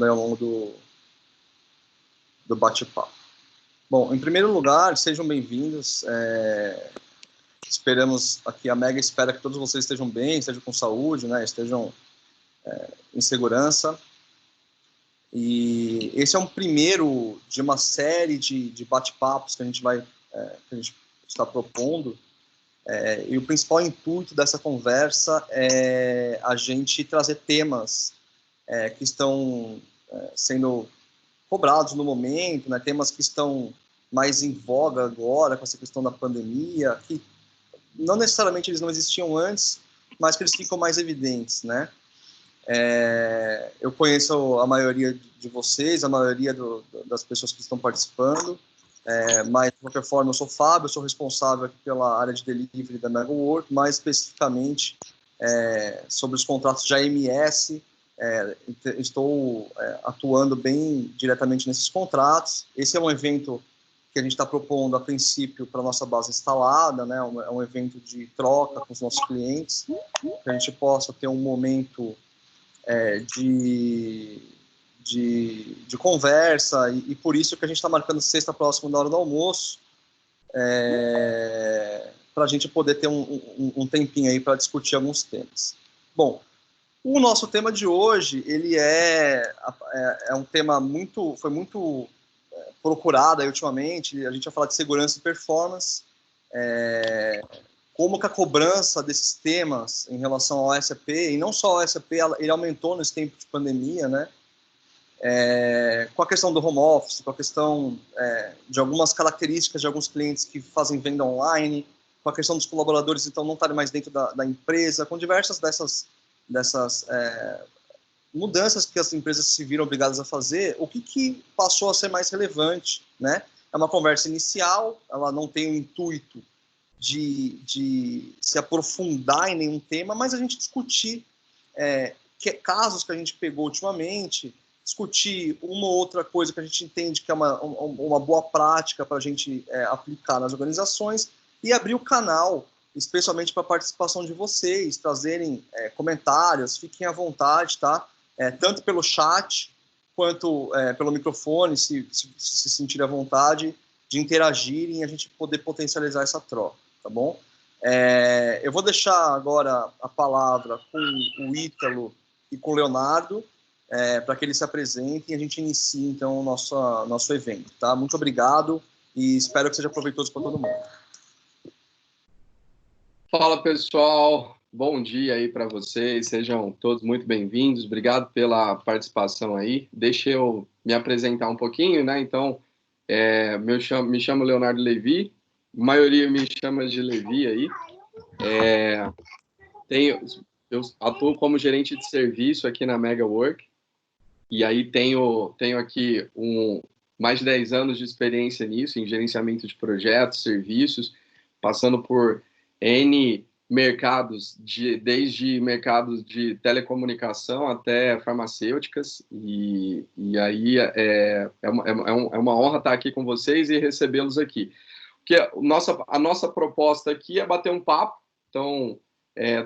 aí ao longo do bate-papo. Bom, em primeiro lugar, sejam bem-vindos. Esperamos aqui, a Mega espera que todos vocês estejam bem, estejam com saúde, né, estejam em segurança. E esse é um primeiro de uma série de bate-papos que a gente está propondo. E o principal intuito dessa conversa é a gente trazer temas que estão sendo cobrados no momento, né, temas que estão mais em voga agora com essa questão da pandemia, que não necessariamente eles não existiam antes, mas que eles ficam mais evidentes, né? Eu conheço a maioria de vocês, a maioria das pessoas que estão participando, mas, de qualquer forma, eu sou o Fábio, eu sou responsável aqui pela área de delivery da MegaWork, mais especificamente sobre os contratos de AMS. Estou atuando bem diretamente nesses contratos. Esse é um evento que a gente está propondo, a princípio, para a nossa base instalada, né? É um evento de troca com os nossos clientes, que a gente possa ter um momento de conversa, e por isso que a gente está marcando sexta próxima da hora do almoço, para a gente poder ter um tempinho aí para discutir alguns temas. Bom, o nosso tema de hoje, ele é um tema foi muito procurado aí ultimamente. A gente vai falar de segurança e performance, como que a cobrança desses temas em relação ao SAP, e não só ao SAP, ele aumentou nesse tempo de pandemia, né? Com a questão do home office, com a questão de algumas características de alguns clientes que fazem venda online, com a questão dos colaboradores, então, não estarem mais dentro da empresa, com diversas dessas mudanças que as empresas se viram obrigadas a fazer. O que passou a ser mais relevante, né? É uma conversa inicial, ela não tem o intuito de se aprofundar em nenhum tema, mas a gente discutir casos que a gente pegou ultimamente, discutir uma ou outra coisa que a gente entende que é uma boa prática para a gente aplicar nas organizações, e abrir o canal, especialmente para a participação de vocês, trazerem comentários, fiquem à vontade, tá? Tanto pelo chat, quanto pelo microfone, se sentirem à vontade de interagirem e a gente poder potencializar essa troca, tá bom? Eu vou deixar agora a palavra com o Ítalo e com o Leonardo, para que eles se apresentem e a gente inicie, então, o nosso evento, tá? Muito obrigado e espero que seja proveitoso para todo mundo. Fala, pessoal. Bom dia aí para vocês. Sejam todos muito bem-vindos. Obrigado pela participação aí. Deixa eu me apresentar um pouquinho, né? Então, me chamo Leonardo Levi. A maioria me chama de Levi aí. Eu atuo como gerente de serviço aqui na MegaWork. E aí tenho aqui mais de 10 anos de experiência nisso, em gerenciamento de projetos, serviços, passando por N mercados, desde mercados de telecomunicação até farmacêuticas, e aí é uma honra estar aqui com vocês e recebê-los aqui. Porque a nossa proposta aqui é bater um papo, então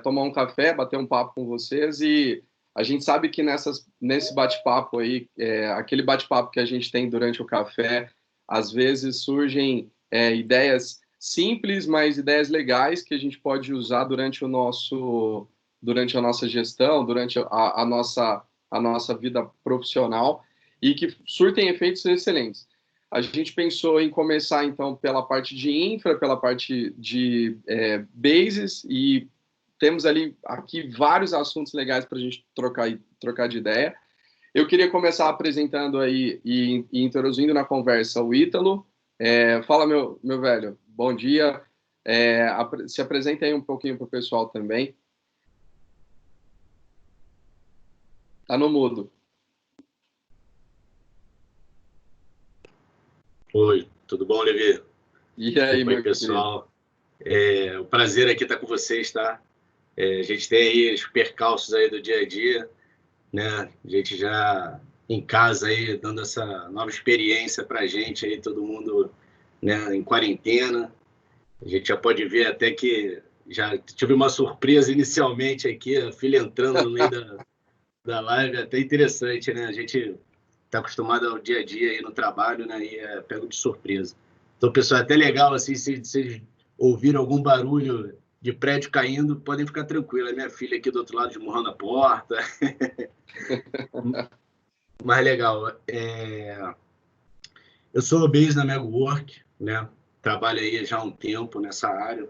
tomar um café, bater um papo com vocês, e a gente sabe que nesse bate-papo aí, aquele bate-papo que a gente tem durante o café, às vezes surgem ideias simples, mas ideias legais que a gente pode usar durante a nossa gestão, durante a nossa vida profissional, e que surtem efeitos excelentes. A gente pensou em começar, então, pela parte de infra, pela parte de bases, e temos aqui vários assuntos legais para a gente trocar de ideia. Eu queria começar apresentando aí e introduzindo na conversa o Ítalo. Fala, meu velho. Bom dia. Se apresenta aí um pouquinho para o pessoal também. Tá no mudo. Oi, tudo bom, Levi? E aí, meu pessoal? É um prazer aqui estar com vocês, tá? A gente tem aí os percalços aí do dia a dia, né? A gente já em casa aí, dando essa nova experiência para a gente aí, todo mundo, né, em quarentena. A gente já pode ver até que já tive uma surpresa inicialmente aqui, a filha entrando no meio da live, até interessante, né? A gente está acostumado ao dia a dia aí no trabalho, né? E é pego de surpresa. Então, pessoal, é até legal, assim, se vocês ouviram algum barulho de prédio caindo, podem ficar tranquilos. A minha filha aqui do outro lado esmurrando a porta. Mas legal. Eu sou base na MegaWork, né? Trabalho aí já há um tempo nessa área.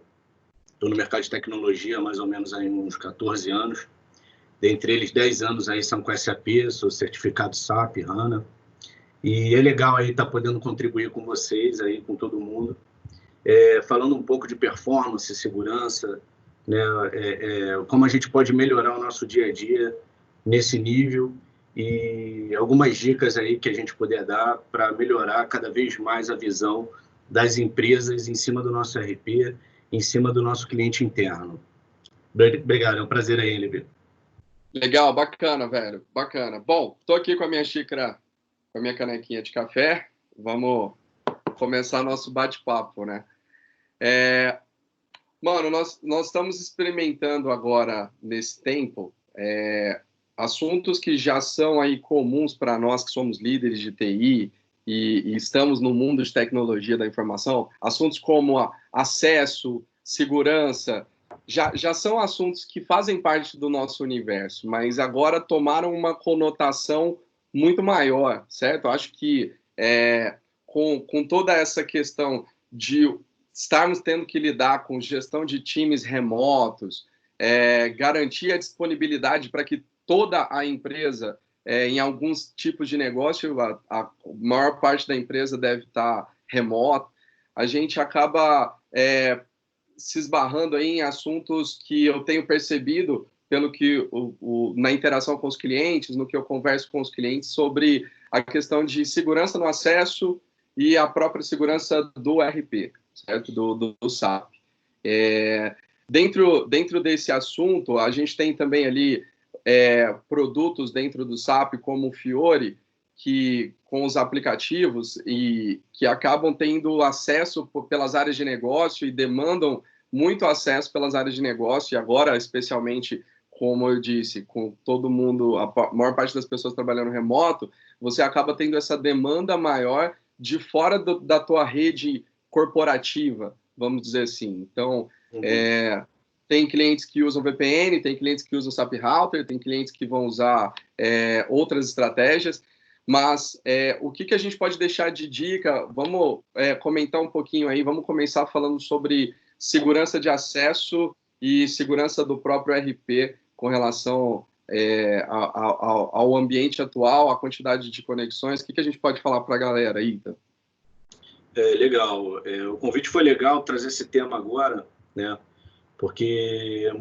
Estou no mercado de tecnologia há mais ou menos aí uns 14 anos. Dentre eles, 10 anos aí são com SAP, sou certificado SAP, HANA. E é legal aí estar podendo contribuir com vocês, aí, com todo mundo. Falando um pouco de performance, segurança, né? Como a gente pode melhorar o nosso dia a dia nesse nível e algumas dicas aí que a gente puder dar para melhorar cada vez mais a visão das empresas em cima do nosso RP, em cima do nosso cliente interno. Obrigado, é um prazer aí, Liber. Legal, bacana, velho, bacana. Bom, estou aqui com a minha xícara, com a minha canequinha de café. Vamos começar nosso bate-papo, né? Mano, nós estamos experimentando agora, nesse tempo, assuntos que já são aí comuns para nós que somos líderes de TI e estamos no mundo de tecnologia da informação, assuntos como acesso, segurança, já são assuntos que fazem parte do nosso universo, mas agora tomaram uma conotação muito maior, certo? Eu acho que com toda essa questão de estarmos tendo que lidar com gestão de times remotos, garantir a disponibilidade para que toda a empresa, em alguns tipos de negócio, a maior parte da empresa deve estar remota, a gente acaba se esbarrando aí em assuntos que eu tenho percebido, pelo que na interação com os clientes, no que eu converso com os clientes, sobre a questão de segurança no acesso e a própria segurança do RP, certo? Do SAP. Dentro desse assunto, a gente tem também ali produtos dentro do SAP, como o Fiori, que com os aplicativos e que acabam tendo acesso pelas áreas de negócio e demandam muito acesso pelas áreas de negócio, e agora, especialmente, como eu disse, com todo mundo, a maior parte das pessoas trabalhando remoto, você acaba tendo essa demanda maior de fora da tua rede corporativa, vamos dizer assim. Então, tem clientes que usam VPN, tem clientes que usam SAP Router, tem clientes que vão usar outras estratégias, mas o que a gente pode deixar de dica? Vamos comentar um pouquinho aí, vamos começar falando sobre segurança de acesso e segurança do próprio RP com relação ao ambiente atual, a quantidade de conexões. O que a gente pode falar para a galera aí, então? Legal. O convite foi legal trazer esse tema agora, né? Porque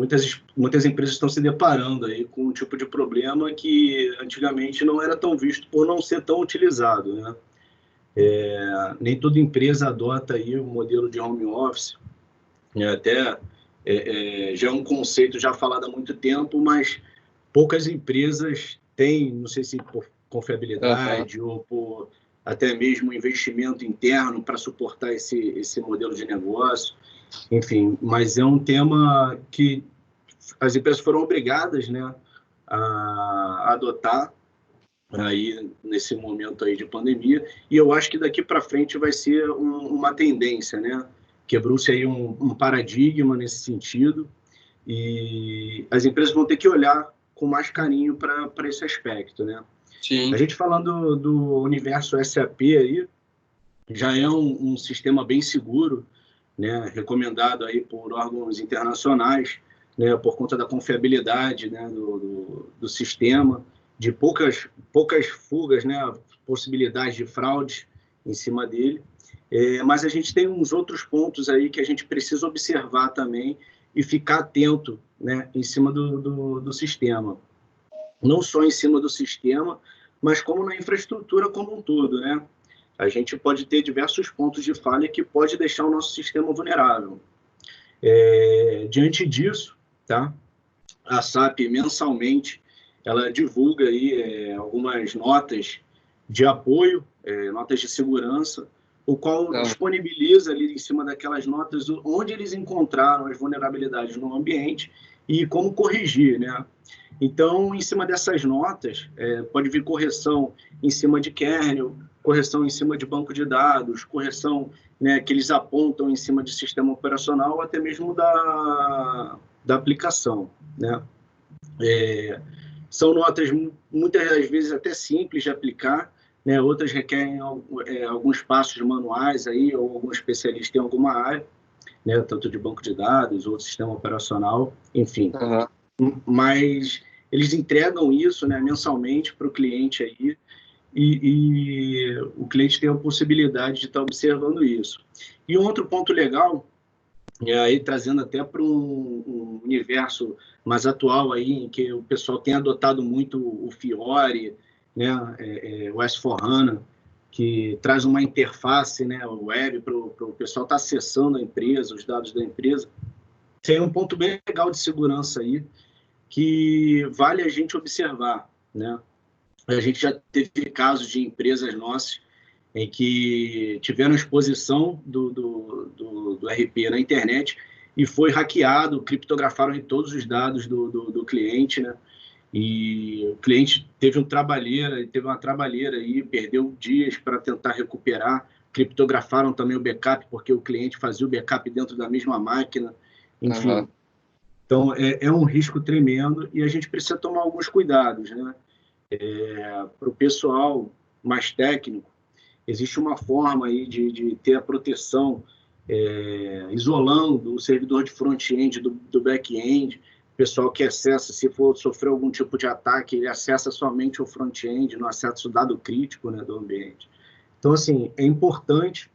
muitas empresas estão se deparando aí com um tipo de problema que antigamente não era tão visto por não ser tão utilizado, né? Nem toda empresa adota aí o modelo de home office, até já é um conceito já falado há muito tempo, mas poucas empresas têm, não sei se por confiabilidade ou por até mesmo investimento interno para suportar esse modelo de negócio. Enfim, mas é um tema que as empresas foram obrigadas, né, a adotar aí nesse momento aí de pandemia, e eu acho que daqui para frente vai ser uma tendência, né? Quebrou-se aí um paradigma nesse sentido, e as empresas vão ter que olhar com mais carinho para esse aspecto, né? Sim. A gente falando do universo SAP aí, já é um sistema bem seguro, né, recomendado aí por órgãos internacionais, né, por conta da confiabilidade, né, do sistema, de poucas fugas, né, possibilidades de fraude em cima dele. Mas a gente tem uns outros pontos aí que a gente precisa observar também e ficar atento, né, em cima do sistema. Não só em cima do sistema, mas como na infraestrutura como um todo, né? A gente pode ter diversos pontos de falha que pode deixar o nosso sistema vulnerável. Diante disso, tá? A SAP, mensalmente, ela divulga aí, algumas notas de apoio, notas de segurança, o qual disponibiliza ali em cima daquelas notas onde eles encontraram as vulnerabilidades no ambiente e como corrigir, né? Então, em cima dessas notas, pode vir correção em cima de kernel, correção em cima de banco de dados, correção, né, que eles apontam em cima de sistema operacional, ou até mesmo da aplicação, né? São notas muitas das vezes até simples de aplicar, né? Outras requerem alguns passos manuais aí, ou algum especialista em alguma área, né? Tanto de banco de dados ou de sistema operacional, enfim. Uhum. Mas eles entregam isso, né, mensalmente para o cliente aí, e o cliente tem a possibilidade de estar observando isso. E um outro ponto legal, aí trazendo até para um universo mais atual aí, em que o pessoal tem adotado muito o Fiori, né, o S4HANA, que traz uma interface, né, web para o pessoal estar acessando a empresa, os dados da empresa. Tem um ponto bem legal de segurança aí, que vale a gente observar, né? A gente já teve casos de empresas nossas em que tiveram exposição do RP na internet e foi hackeado, criptografaram todos os dados do cliente, né? E o cliente teve uma trabalheira aí, perdeu dias para tentar recuperar, criptografaram também o backup, porque o cliente fazia o backup dentro da mesma máquina, enfim. Uhum. Então, é um risco tremendo e a gente precisa tomar alguns cuidados, né? Para o pessoal mais técnico, existe uma forma aí de ter a proteção, isolando o servidor de front-end do back-end. O pessoal que acessa, se for sofrer algum tipo de ataque, ele acessa somente o front-end, não acessa o dado crítico, né, do ambiente. Então, assim, é importante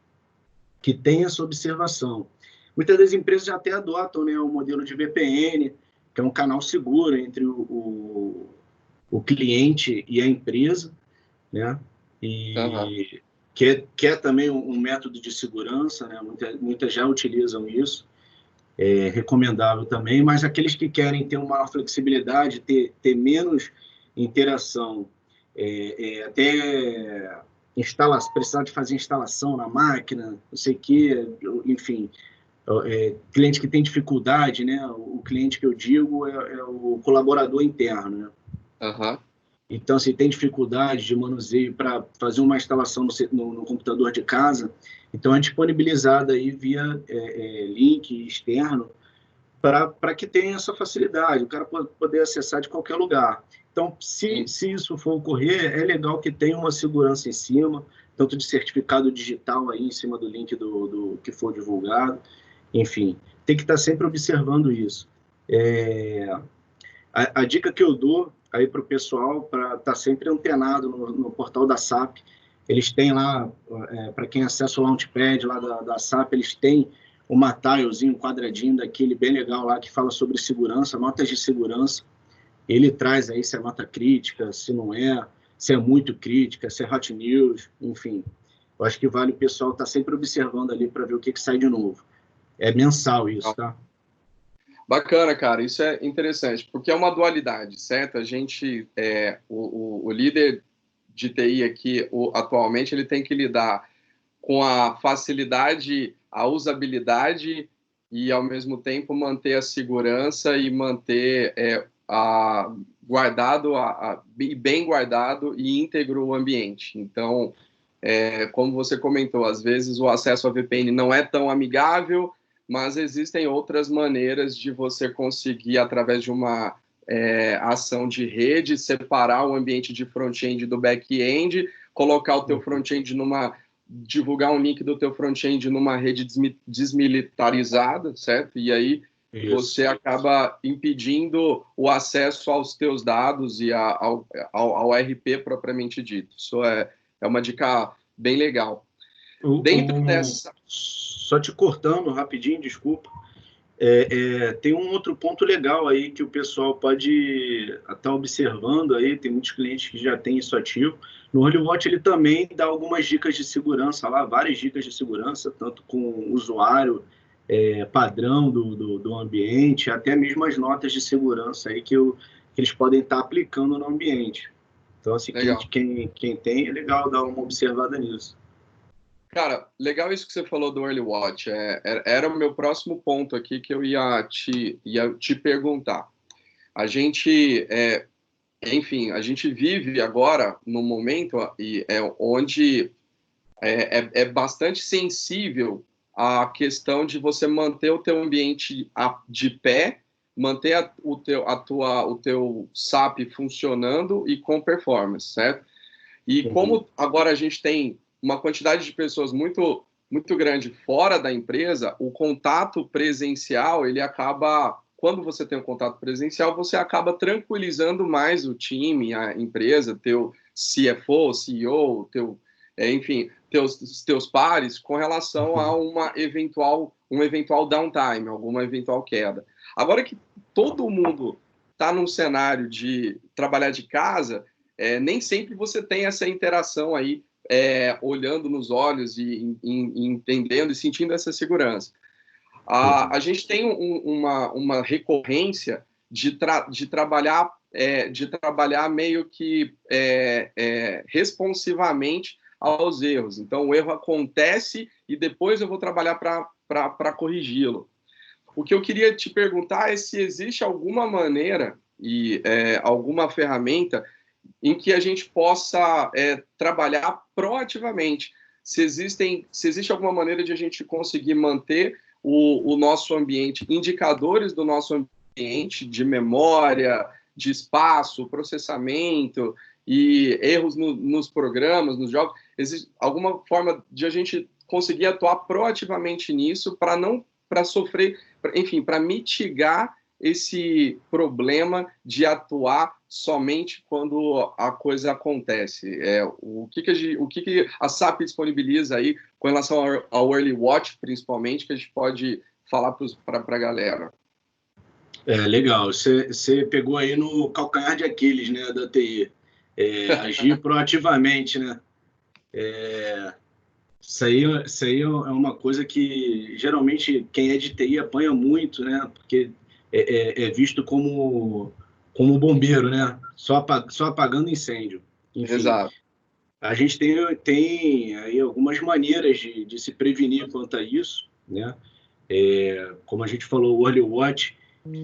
que tenha essa observação. Muitas das empresas já até adotam, né, o modelo de VPN, que é um canal seguro entre o cliente e a empresa, né? E que é também um método de segurança, né? Muitas já utilizam isso, é recomendável também, mas aqueles que querem ter uma maior flexibilidade, ter menos interação, até precisar de fazer instalação na máquina, não sei o quê, enfim, cliente que tem dificuldade, né? O cliente que eu digo é o colaborador interno, né? Uhum. Então, se tem dificuldade de manuseio para fazer uma instalação no computador de casa, então é disponibilizada aí via link externo para que tenha essa facilidade, o cara poder acessar de qualquer lugar. Então, se isso for ocorrer, é legal que tenha uma segurança em cima, tanto de certificado digital aí em cima do link do que for divulgado. Enfim, tem que estar sempre observando isso. A dica que eu dou aí para o pessoal, para estar sempre antenado no portal da SAP, eles têm lá, para quem acessa o Launchpad lá da SAP, eles têm uma tilezinho, um quadradinho daquele bem legal lá, que fala sobre segurança, notas de segurança. Ele traz aí se é nota crítica, se não é, se é muito crítica, se é hot news, enfim. Eu acho que vale o pessoal estar sempre observando ali para ver o que sai de novo. É mensal isso, tá? Bacana, cara, isso é interessante, porque é uma dualidade, certo? A gente, o líder de TI aqui, atualmente, ele tem que lidar com a facilidade, a usabilidade e, ao mesmo tempo, manter a segurança e manter bem guardado e íntegro o ambiente. Então, como você comentou, às vezes o acesso a VPN não é tão amigável, mas existem outras maneiras de você conseguir, através de uma ação de rede, separar o ambiente de front-end do back-end, colocar o teu front-end divulgar um link do teu front-end numa rede desmilitarizada, certo? E aí você acaba impedindo o acesso aos teus dados e ao RP propriamente dito. Isso é uma dica bem legal. Dentro dessa... Só te cortando rapidinho, desculpa. Tem um outro ponto legal aí que o pessoal pode estar observando aí, tem muitos clientes que já têm isso ativo. No HolyWatch ele também dá algumas dicas de segurança lá, várias dicas de segurança, tanto com o usuário, padrão do ambiente, até mesmo as notas de segurança aí que eles podem estar aplicando no ambiente. Então, assim, quem tem, é legal dar uma observada nisso. Cara, legal isso que você falou do Early Watch. Era o meu próximo ponto aqui que eu ia te perguntar. A gente, enfim, a gente vive agora num momento onde é bastante sensível à questão de você manter o teu ambiente de pé, manter o teu SAP funcionando e com performance, certo? E como agora a gente tem uma quantidade de pessoas muito, muito grande fora da empresa, o contato presencial, ele acaba... Quando você tem um contato presencial, você acaba tranquilizando mais o time, a empresa, teu CFO, CEO, enfim, teus pares com relação a um eventual downtime, alguma eventual queda. Agora que todo mundo está num cenário de trabalhar de casa, nem sempre você tem essa interação aí, olhando nos olhos e entendendo e sentindo essa segurança. A gente tem uma recorrência de trabalhar meio que responsivamente aos erros. Então, o erro acontece e depois eu vou trabalhar para corrigi-lo. O que eu queria te perguntar é se existe alguma maneira e alguma ferramenta em que a gente possa trabalhar proativamente. Se existe alguma maneira de a gente conseguir manter o nosso ambiente, indicadores do nosso ambiente de memória, de espaço, processamento e erros nos programas, nos jogos. Existe alguma forma de a gente conseguir atuar proativamente nisso para sofrer, enfim, para mitigar esse problema de atuar somente quando a coisa acontece. O que a SAP disponibiliza aí com relação ao Early Watch, principalmente, que a gente pode falar para a galera? Legal. Você pegou aí no calcanhar de Aquiles, né, da TI. Agir proativamente, né? Isso aí é uma coisa que geralmente quem é de TI apanha muito, né? Porque é visto como bombeiro, né? Só apagando incêndio. Enfim, Exato. a gente tem aí algumas maneiras de se prevenir quanto a isso, né? Como a gente falou, o Early Watch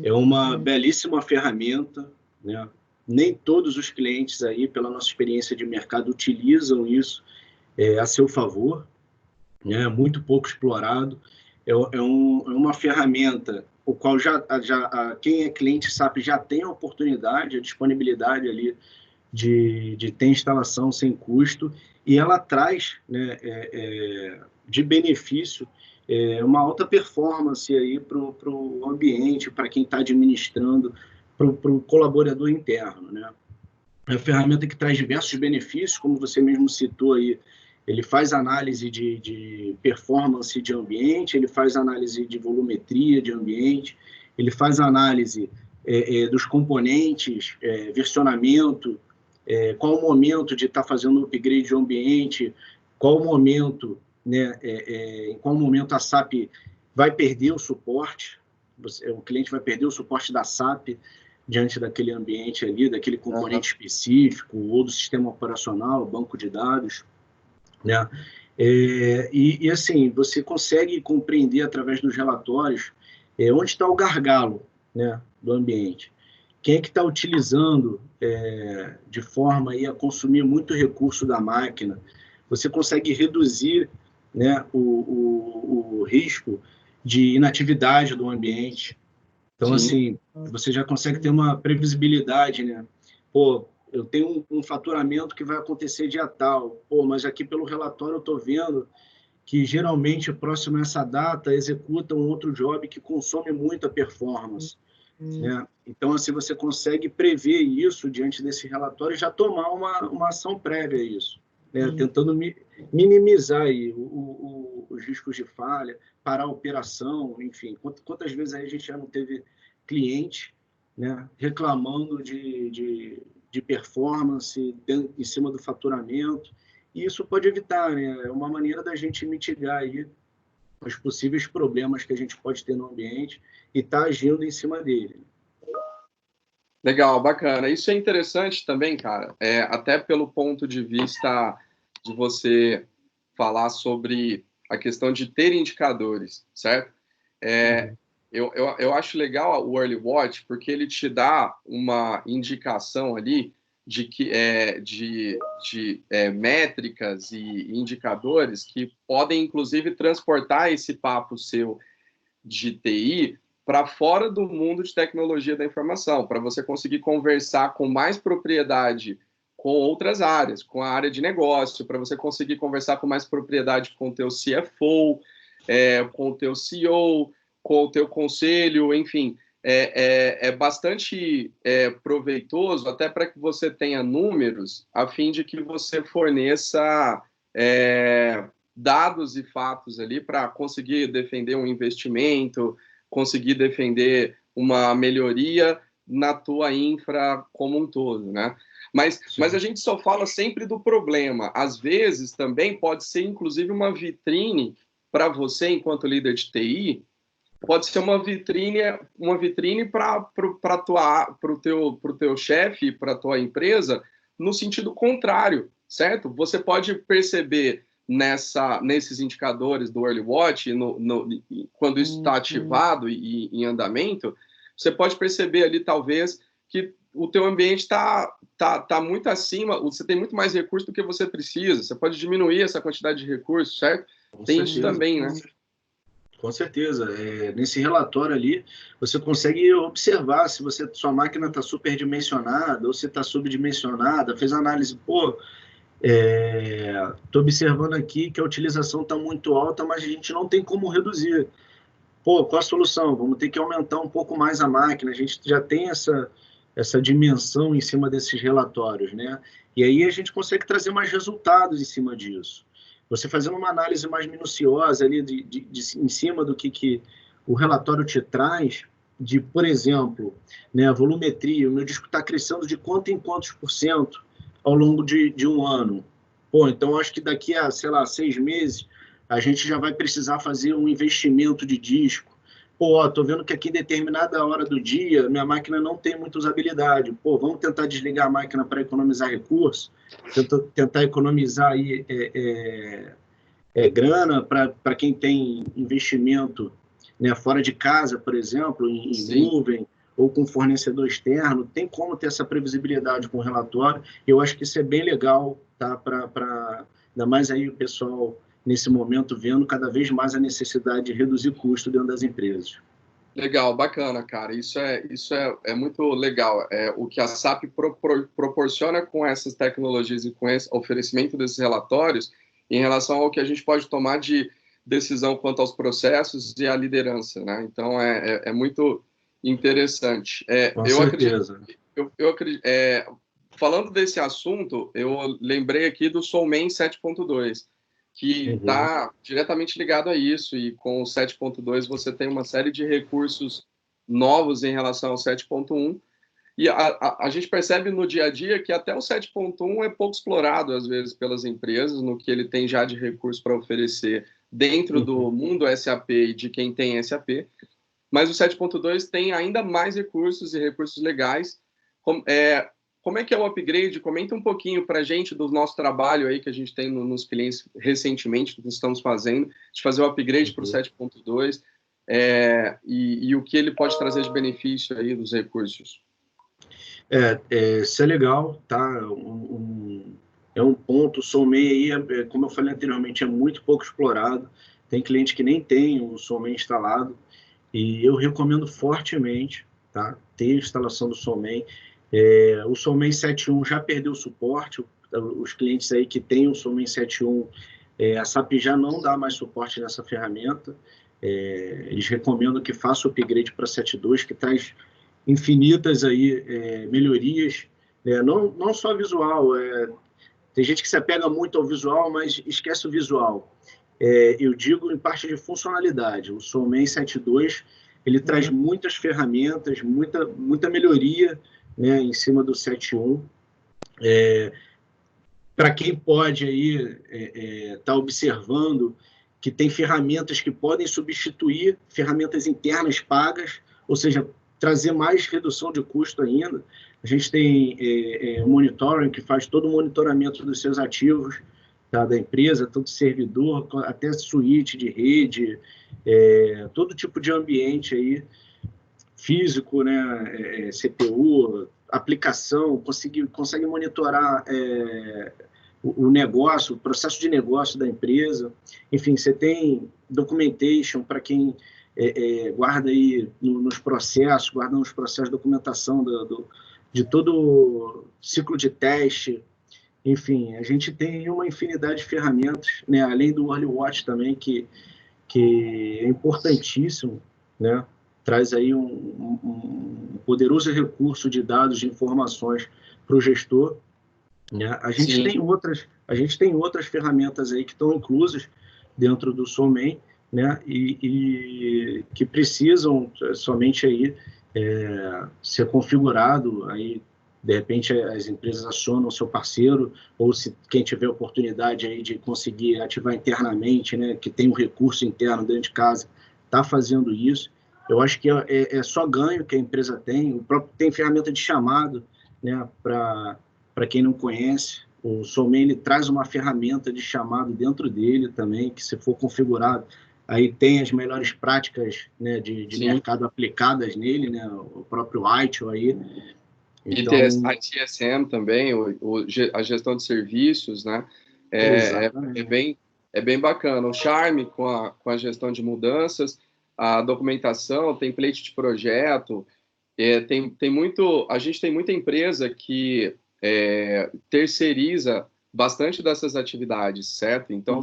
é uma belíssima ferramenta, né? Nem todos os clientes aí, pela nossa experiência de mercado, utilizam isso a seu favor, né? Muito pouco explorado. É uma ferramenta o qual quem é cliente SAP já tem a oportunidade, a disponibilidade ali de ter instalação sem custo, e ela traz, né, de benefício uma alta performance aí para o ambiente, para quem está administrando, para o colaborador interno, né? É uma ferramenta que traz diversos benefícios, como você mesmo citou aí. Ele faz análise de performance de ambiente, ele faz análise de volumetria de ambiente, ele faz análise dos componentes, versionamento, qual o momento de estar fazendo um upgrade de ambiente, qual o momento, né, em qual momento a SAP vai perder o suporte, o cliente vai perder o suporte da SAP diante daquele ambiente ali, daquele componente específico, ou do sistema operacional, banco de dados, né? E assim, você consegue compreender através dos relatórios onde está o gargalo, né, do ambiente. Quem é que está utilizando de forma aí a consumir muito recurso da máquina? Você consegue reduzir, né, o risco de inatividade do ambiente. Então, assim, você já consegue ter uma previsibilidade, né? Pô, eu tenho um faturamento que vai acontecer dia tal. Pô, mas aqui pelo relatório eu estou vendo que geralmente próximo a essa data executa um outro job que consome muita performance. Né? Então, assim, você consegue prever isso diante desse relatório e já tomar uma ação prévia a isso, né? Tentando minimizar aí os riscos de falha, parar a operação, enfim. Quantas vezes aí a gente já não teve cliente, né, reclamando de performance em cima do faturamento, e isso pode evitar, né? É uma maneira da gente mitigar aí os possíveis problemas que a gente pode ter no ambiente e estar agindo em cima dele. Legal, bacana. Isso é interessante também, cara. Até pelo ponto de vista de você falar sobre a questão de ter indicadores, certo? Eu acho legal o Early Watch porque ele te dá uma indicação ali de métricas e indicadores que podem, inclusive, transportar esse papo seu de TI para fora do mundo de tecnologia da informação, para você conseguir conversar com mais propriedade com outras áreas, com a área de negócio, para você conseguir conversar com mais propriedade com o teu CFO, com o teu CEO, com o teu conselho, enfim, é bastante proveitoso até para que você tenha números a fim de que você forneça dados e fatos ali para conseguir defender um investimento, conseguir defender uma melhoria na tua infra como um todo, né? Mas a gente só fala sempre do problema. Às vezes também pode ser, inclusive, uma vitrine para você, enquanto líder de TI, pode ser uma vitrine para o teu chefe, para a tua empresa, no sentido contrário, certo? Você pode perceber nesses indicadores do Early Watch, quando isso está ativado e em andamento, você pode perceber ali, talvez, que o teu ambiente está muito acima, você tem muito mais recursos do que você precisa, você pode diminuir essa quantidade de recursos, certo? Tem isso também, né? Com certeza. Nesse relatório ali, você consegue observar se sua máquina está superdimensionada ou se está subdimensionada, fez análise, estou observando aqui que a utilização está muito alta, mas a gente não tem como reduzir. Qual a solução? Vamos ter que aumentar um pouco mais a máquina, a gente já tem essa dimensão em cima desses relatórios, né? E aí a gente consegue trazer mais resultados em cima disso. Você fazendo uma análise mais minuciosa ali em cima do que o relatório te traz, por exemplo, né, a volumetria, o meu disco está crescendo de quanto em quantos % ao longo de um ano. Então acho que daqui a, 6 meses, a gente já vai precisar fazer um investimento de disco. Estou vendo que aqui em determinada hora do dia, minha máquina não tem muita usabilidade. Vamos tentar desligar a máquina para economizar recursos, tentar economizar aí, grana para quem tem investimento, né, fora de casa, por exemplo, em nuvem ou com fornecedor externo. Tem como ter essa previsibilidade com o relatório. Eu acho que isso é bem legal, tá? Ainda mais aí o pessoal, nesse momento, vendo cada vez mais a necessidade de reduzir custo dentro das empresas. Legal, bacana, cara. Isso é muito legal. O que a SAP proporciona com essas tecnologias e com esse oferecimento desses relatórios em relação ao que a gente pode tomar de decisão quanto aos processos e à liderança, né? Então, é muito interessante. Com certeza. Eu acredito, falando desse assunto, eu lembrei aqui do Soulman 7.2, que está diretamente ligado a isso, e com o 7.2 você tem uma série de recursos novos em relação ao 7.1, e a gente percebe no dia a dia que até o 7.1 é pouco explorado, às vezes, pelas empresas, no que ele tem já de recurso para oferecer dentro do mundo SAP e de quem tem SAP, mas o 7.2 tem ainda mais recursos e recursos legais. Como é que é o upgrade? Comenta um pouquinho para a gente do nosso trabalho aí que a gente tem nos clientes recentemente, que estamos fazendo, de fazer o upgrade para o 7.2 e o que ele pode trazer de benefício aí dos recursos. Isso é legal, tá? É um ponto, o Soulman aí, como eu falei anteriormente, é muito pouco explorado. Tem cliente que nem tem o Soulman instalado, e eu recomendo fortemente, tá? Ter a instalação do Soulman. O Soulman 7.1 já perdeu o suporte, os clientes aí que têm o Soulman 7.1, a SAP já não dá mais suporte nessa ferramenta. Eles recomendam que faça o upgrade para 7.2, que traz infinitas aí, melhorias, não só visual. Tem gente que se apega muito ao visual, mas esquece o visual. Eu digo em parte de funcionalidade. O Soulman 7.2 ele traz muitas ferramentas, muita melhoria, né, em cima do 7.1. Para quem pode aí tá observando que tem ferramentas que podem substituir ferramentas internas pagas, ou seja, trazer mais redução de custo ainda. A gente tem o monitoring, que faz todo o monitoramento dos seus ativos, da empresa, tanto servidor, até suíte de rede, todo tipo de ambiente aí, físico, né, CPU, aplicação, consegue monitorar o negócio, o processo de negócio da empresa. Enfim, você tem documentation para quem guarda aí nos processos, guardando os processos de documentação de todo o ciclo de teste. Enfim, a gente tem uma infinidade de ferramentas, né, além do Early Watch também, que é importantíssimo, né? Traz aí um poderoso recurso de dados, de informações para o gestor, né? A gente tem outras ferramentas aí que estão inclusas dentro do Soulman, né? E que precisam somente aí ser configurado. Aí, de repente, as empresas acionam o seu parceiro, ou se quem tiver oportunidade aí de conseguir ativar internamente, né? Que tem um recurso interno dentro de casa, está fazendo isso. Eu acho que é só ganho que a empresa tem. Tem ferramenta de chamado, né? Para quem não conhece, o Soulman, ele traz uma ferramenta de chamado dentro dele também, que se for configurado, aí tem as melhores práticas, né, de mercado aplicadas nele, né, o próprio ITIL aí. Então, a ITSM também, a gestão de serviços, né, é bem bacana. O Charme com a gestão de mudanças, a documentação, template de projeto, a gente tem muita empresa que terceiriza bastante dessas atividades, certo? Então,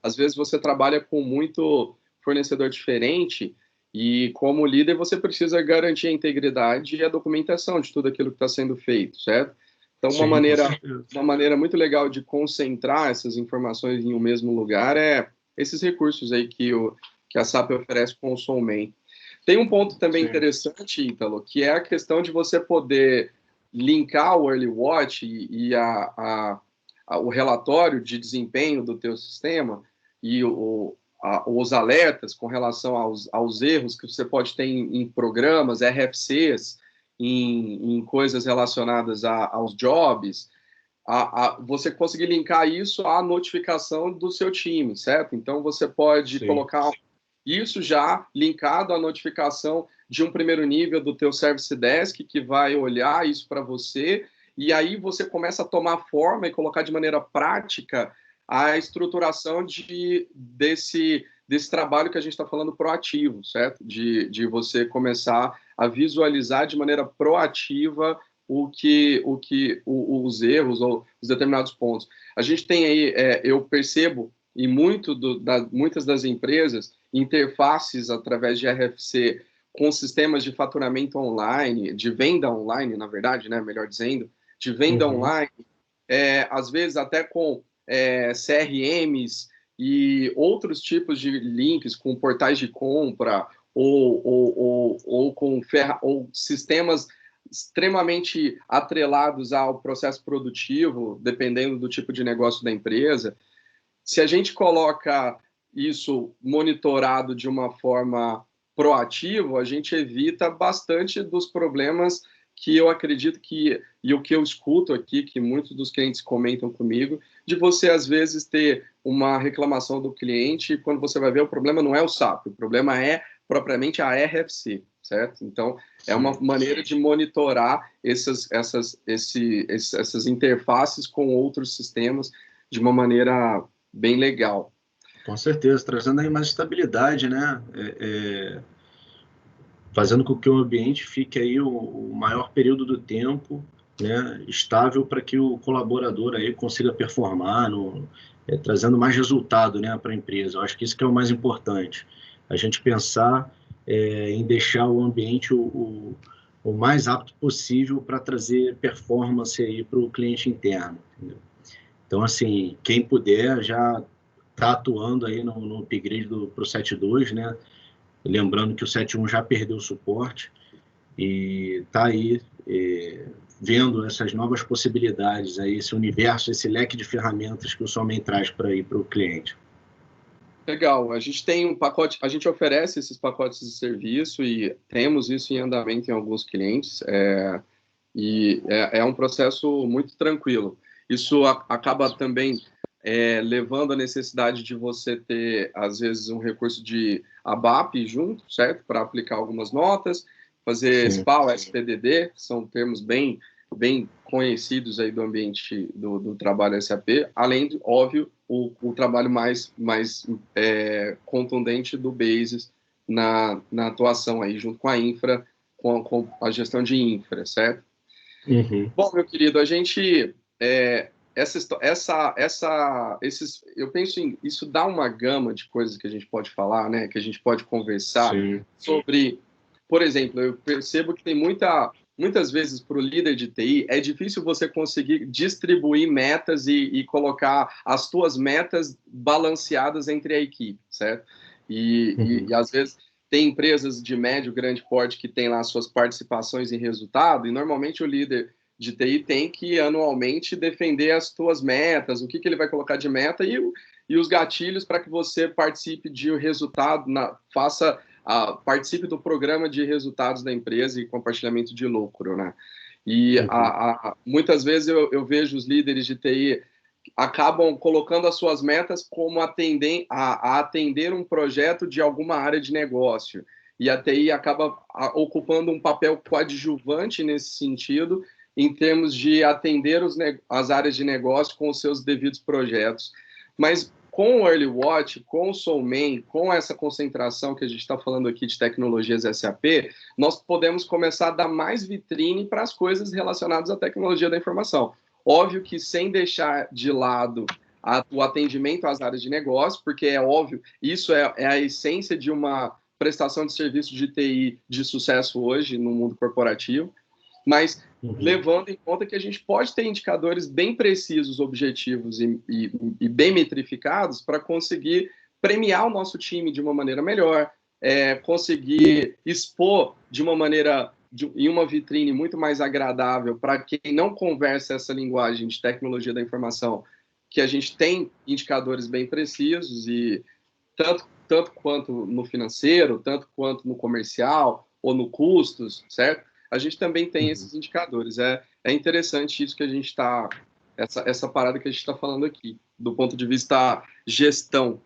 às vezes você trabalha com muito fornecedor diferente e, como líder, você precisa garantir a integridade e a documentação de tudo aquilo que está sendo feito, certo? Então, uma maneira muito legal de concentrar essas informações em um mesmo lugar é esses recursos aí que a SAP oferece com o Soulman. Tem um ponto também interessante, Ítalo, que é a questão de você poder linkar o Early Watch e o relatório de desempenho do teu sistema e os alertas com relação aos erros que você pode ter em programas, RFCs, em coisas relacionadas aos jobs, você conseguir linkar isso à notificação do seu time, certo? Então, você pode colocar isso já linkado à notificação de um primeiro nível do teu Service Desk, que vai olhar isso para você, e aí você começa a tomar forma e colocar de maneira prática a estruturação desse trabalho que a gente está falando proativo, certo? De você começar a visualizar de maneira proativa os erros ou os determinados pontos. A gente tem aí, eu percebo, em muitas das empresas, interfaces através de RFC com sistemas de faturamento online, de venda online, na verdade, né, melhor dizendo, de venda online, às vezes até com CRMs e outros tipos de links com portais de compra ou com sistemas extremamente atrelados ao processo produtivo, dependendo do tipo de negócio da empresa. Se a gente coloca isso monitorado de uma forma proativa, a gente evita bastante dos problemas que eu acredito e o que eu escuto aqui, que muitos dos clientes comentam comigo, de você, às vezes, ter uma reclamação do cliente e quando você vai ver, o problema não é o SAP, o problema é propriamente a RFC, certo? Então, é uma maneira de monitorar essas interfaces com outros sistemas de uma maneira bem legal. Com certeza, trazendo aí mais estabilidade, né? Fazendo com que o ambiente fique aí o maior período do tempo, né, estável, para que o colaborador aí consiga performar, trazendo mais resultado, né, para a empresa. Eu acho que isso que é o mais importante. A gente pensar em deixar o ambiente o mais apto possível para trazer performance aí para o cliente interno. Entendeu? Então, assim, quem puder já está atuando aí no upgrade para o 7.2, né? Lembrando que o 7.1 já perdeu o suporte e está aí vendo essas novas possibilidades, aí, esse universo, esse leque de ferramentas que o Soulman traz para o cliente. Legal, a gente tem um pacote, a gente oferece esses pacotes de serviço e temos isso em andamento em alguns clientes, e é um processo muito tranquilo. Isso acaba também levando a necessidade de você ter, às vezes, um recurso de ABAP junto, certo? Para aplicar algumas notas, fazer SPAL, SPDD, são termos bem conhecidos aí do ambiente do trabalho SAP, além de, óbvio, o trabalho mais contundente do Basis na atuação aí, junto com a infra, com a gestão de infra, certo? Uhum. Bom, meu querido, a gente... eu penso em isso dá uma gama de coisas que a gente pode falar, né? Que a gente pode conversar sobre, por exemplo, eu percebo que tem muitas vezes para o líder de TI é difícil você conseguir distribuir metas e colocar as tuas metas balanceadas entre a equipe, certo? E às vezes tem empresas de médio, grande porte que tem lá suas participações em resultado e normalmente o líder de TI tem que anualmente defender as tuas metas, o que ele vai colocar de meta e os gatilhos para que você participe de resultado, participe do programa de resultados da empresa e compartilhamento de lucro, né? E muitas vezes eu vejo os líderes de TI acabam colocando as suas metas como atender um projeto de alguma área de negócio. E a TI acaba ocupando um papel coadjuvante nesse sentido, em termos de atender as áreas de negócio com os seus devidos projetos. Mas com o Early Watch, com o Soulman, com essa concentração que a gente está falando aqui de tecnologias SAP, nós podemos começar a dar mais vitrine para as coisas relacionadas à tecnologia da informação. Óbvio que sem deixar de lado o atendimento às áreas de negócio, porque é óbvio, isso é a essência de uma prestação de serviço de TI de sucesso hoje no mundo corporativo, mas levando em conta que a gente pode ter indicadores bem precisos, objetivos e bem metrificados para conseguir premiar o nosso time de uma maneira melhor, conseguir expor de uma maneira, em uma vitrine muito mais agradável para quem não conversa essa linguagem de tecnologia da informação, que a gente tem indicadores bem precisos e tanto quanto no financeiro, tanto quanto no comercial ou no custos, certo? A gente também tem esses indicadores. É interessante isso que a gente está... Essa parada que a gente está falando aqui, do ponto de vista gestão.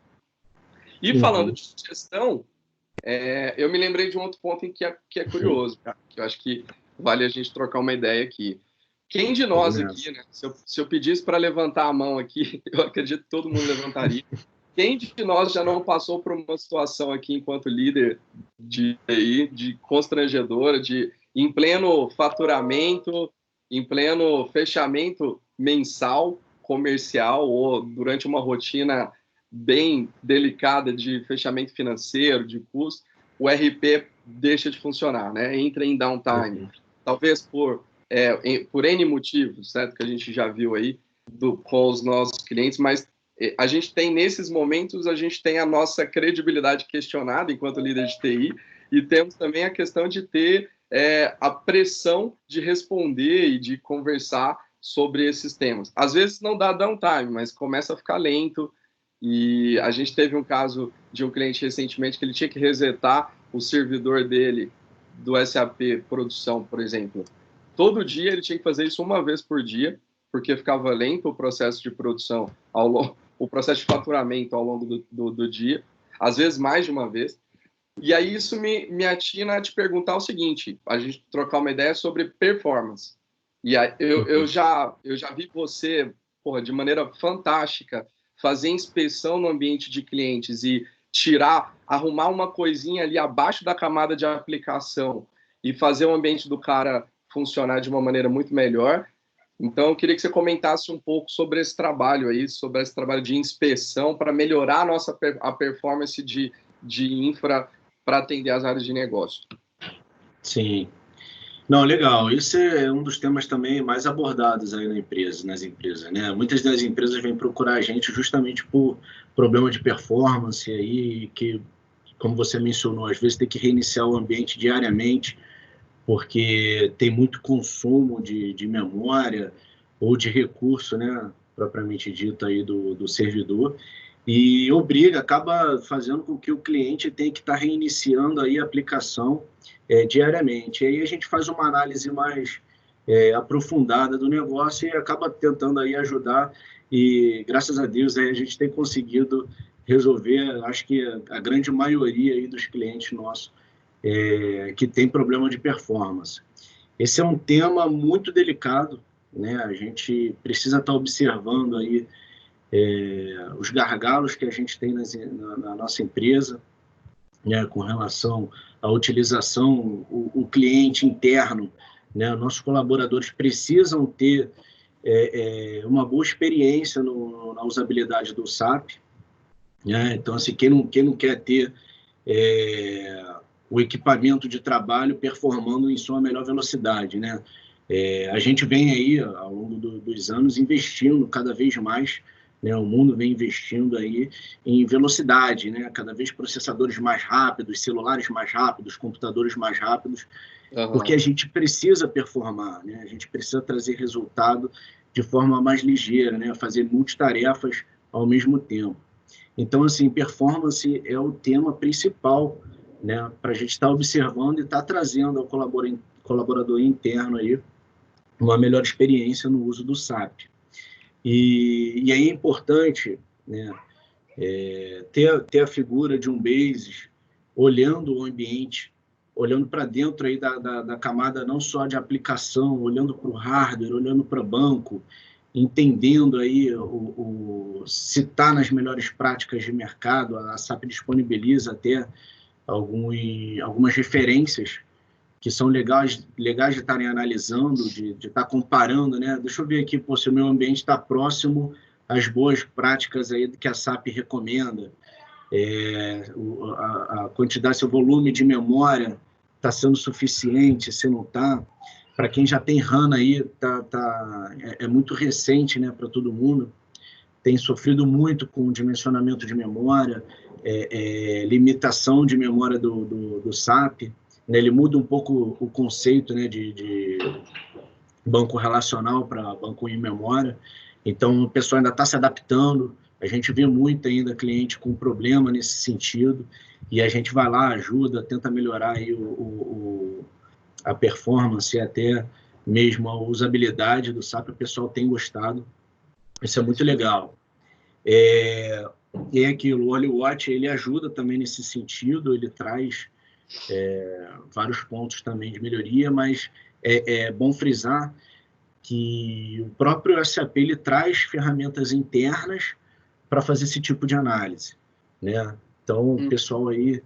E falando de gestão, eu me lembrei de um outro ponto em que é curioso, cara, que eu acho que vale a gente trocar uma ideia aqui. Quem de nós aqui, né, se eu pedisse para levantar a mão aqui, eu acredito que todo mundo levantaria. Quem de nós já não passou por uma situação aqui, enquanto líder de TI, de constrangedora, em pleno faturamento, em pleno fechamento mensal, comercial, ou durante uma rotina bem delicada de fechamento financeiro, de custo, o RP deixa de funcionar, né? Entra em downtime. Talvez por N motivos, certo? Que a gente já viu aí com os nossos clientes, mas a gente tem, nesses momentos, a gente tem a nossa credibilidade questionada enquanto líder de TI, e temos também a questão de ter a pressão de responder e de conversar sobre esses temas. Às vezes não dá downtime, mas começa a ficar lento, e a gente teve um caso de um cliente recentemente que ele tinha que resetar o servidor dele do SAP Produção, por exemplo. Todo dia ele tinha que fazer isso uma vez por dia, porque ficava lento o processo de produção, o processo de faturamento ao longo do dia, às vezes mais de uma vez. E aí isso me atina a te perguntar o seguinte, a gente trocar uma ideia sobre performance. E aí, eu já vi você, de maneira fantástica, fazer inspeção no ambiente de clientes e arrumar uma coisinha ali abaixo da camada de aplicação e fazer o ambiente do cara funcionar de uma maneira muito melhor. Então, eu queria que você comentasse um pouco sobre esse trabalho aí, sobre esse trabalho de inspeção para melhorar a performance de infra para atender as áreas de negócio. Sim. Não, legal. Esse é um dos temas também mais abordados aí nas empresas, né? Muitas das empresas vêm procurar a gente justamente por problema de performance aí, que, como você mencionou, às vezes tem que reiniciar o ambiente diariamente, porque tem muito consumo de memória ou de recurso, né, propriamente dito aí do servidor, e acaba fazendo com que o cliente tenha que estar reiniciando aí a aplicação diariamente. E aí a gente faz uma análise mais aprofundada do negócio e acaba tentando aí ajudar. E, graças a Deus, aí a gente tem conseguido resolver, acho que a grande maioria aí dos clientes nossos que tem problema de performance. Esse é um tema muito delicado, né? A gente precisa estar observando aí os gargalos que a gente tem na nossa empresa, né, com relação à utilização, o cliente interno, né? Nossos colaboradores precisam ter uma boa experiência na usabilidade do SAP, né? Então, assim, quem não quer ter o equipamento de trabalho performando em sua melhor velocidade, né? A gente vem aí, ao longo dos anos, investindo cada vez mais, né? O mundo vem investindo aí em velocidade, né? Cada vez processadores mais rápidos, celulares mais rápidos, computadores mais rápidos, porque a gente precisa performar, né? A gente precisa trazer resultado de forma mais ligeira, né? Fazer multitarefas ao mesmo tempo. Então, assim, performance é o tema principal, né? Para a gente estar observando e estar trazendo ao colaborador interno aí uma melhor experiência no uso do SAP. E aí é importante, né, ter a figura de um BASIS olhando o ambiente, olhando para dentro aí da camada não só de aplicação, olhando para o hardware, olhando para o banco, entendendo aí se está nas melhores práticas de mercado. A SAP disponibiliza até algumas referências que são legais de estarem analisando, de estar comparando, né? Deixa eu ver aqui, se o meu ambiente está próximo às boas práticas aí que a SAP recomenda, a quantidade, se o volume de memória está sendo suficiente, se não está. Para quem já tem HANA aí, é muito recente, né, para todo mundo, tem sofrido muito com o dimensionamento de memória, limitação de memória do SAP, né? Ele muda um pouco o conceito, né, de banco relacional para banco em memória. Então, o pessoal ainda está se adaptando. A gente vê muito ainda cliente com problema nesse sentido, e a gente vai lá, ajuda, tenta melhorar aí a performance e até mesmo a usabilidade do SAP. O pessoal tem gostado. Isso é muito legal. E é aquilo, o HoloWatch, ele ajuda também nesse sentido, ele traz vários pontos também de melhoria, mas é bom frisar que o próprio SAP ele traz ferramentas internas para fazer esse tipo de análise, né? Então, o pessoal aí,